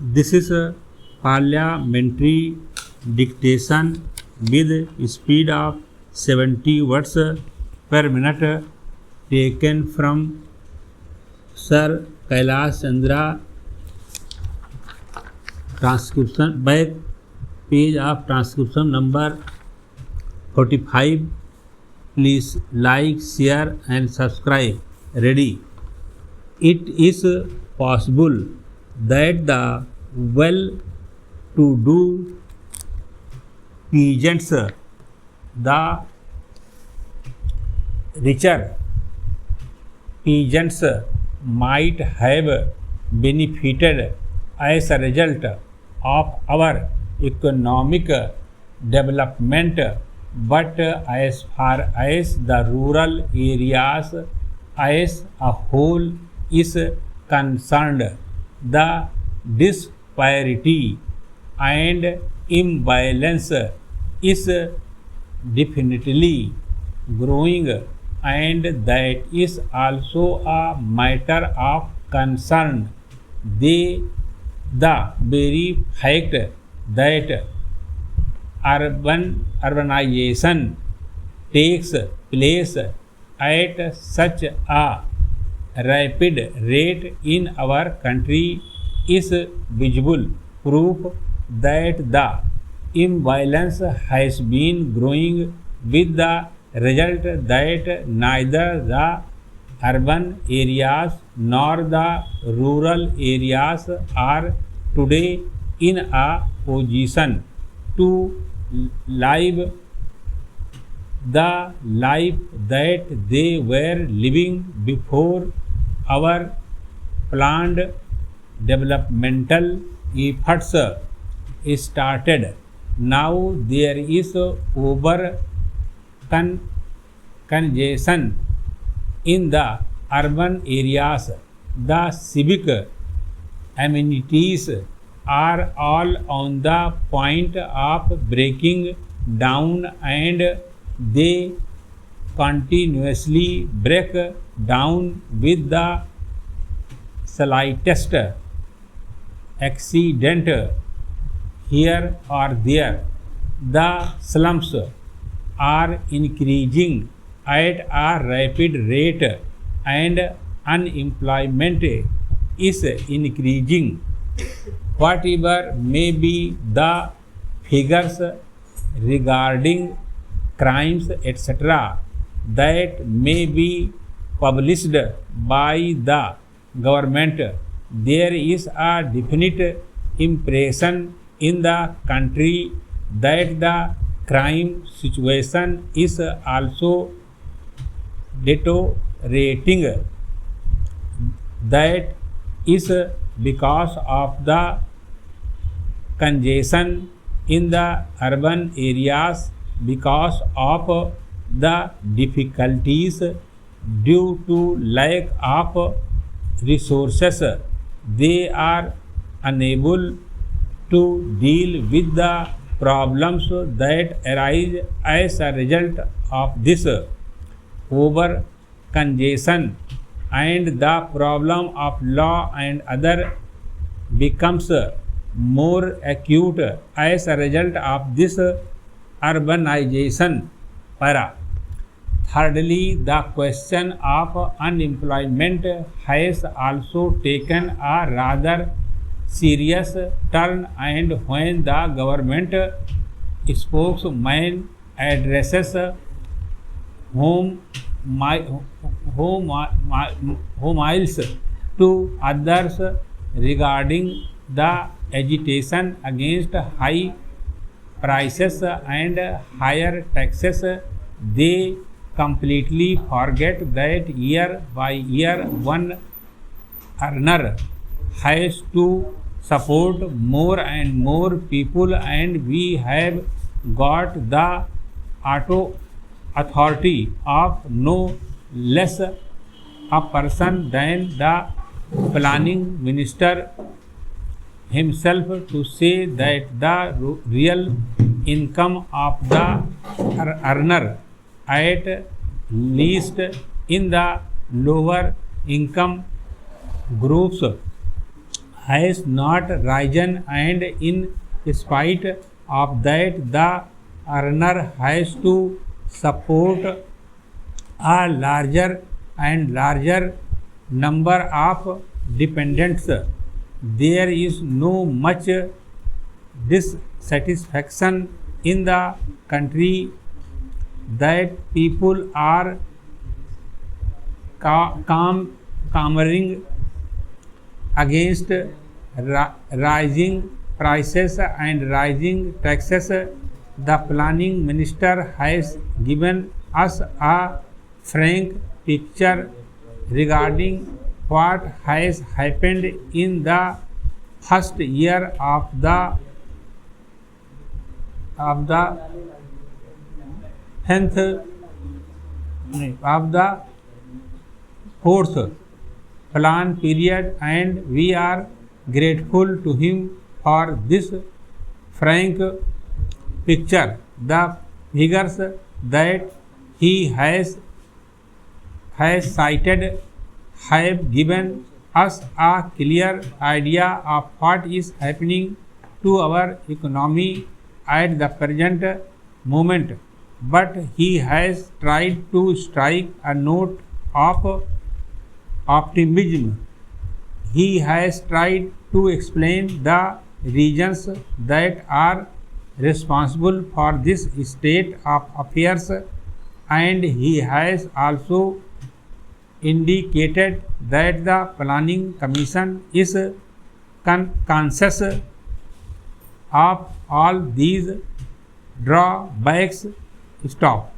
This is a parliamentary dictation with speed of 70 words per minute taken from Sir Kailash Chandra transcription back page of transcription number 45. Please like, share and subscribe. Ready. It is possible that the well-to-do peasants, the richer peasants might have benefited as a result of our economic development, but as far as the rural areas as a whole is concerned, the disparity and imbalance is definitely growing, and that is also a matter of concern. The very fact that urbanization takes place at such a rapid rate in our country is visible proof that the imbalance has been growing, with the result that neither the urban areas nor the rural areas are today in a position to live the life that they were living before our planned developmental efforts started. Now there is over congestion in the urban areas. The civic amenities are all on the point of breaking down, and they continuously break down with the slightest accident here or there. The slums are increasing at a rapid rate, and unemployment is increasing. Whatever may be the figures regarding crimes, etc., that may be published by the government, there is a definite impression in the country that the crime situation is also deteriorating. That is because of the congestion in the urban areas, because of the difficulties due to lack of resources. They are unable to deal with the problems that arise as a result of this over congestion, and the problem of law and other becomes more acute as a result of this urbanization. Thirdly, the question of unemployment has also taken a rather serious turn, and when the government spokesman addresses homiles to others regarding the agitation against high prices and higher taxes, they completely forget that year by year one earner has to support more and more people, and we have got the authority of no less a person than the planning minister himself to say that the real income of the earner, at least in the lower income groups, has not risen, and in spite of that the earner has to support a larger and larger number of dependents. There is no much dissatisfaction in the country that people are clamoring against rising prices and rising taxes. The planning minister has given us a frank picture regarding what has happened in the first year of the fourth plan period, and we are grateful to him for this frank picture. The figures that he has cited have given us a clear idea of what is happening to our economy at the present moment, but he has tried to strike a note of optimism. He has tried to explain the reasons that are responsible for this state of affairs, and he has also indicated that the planning commission is conscious of all these drawbacks. Stop.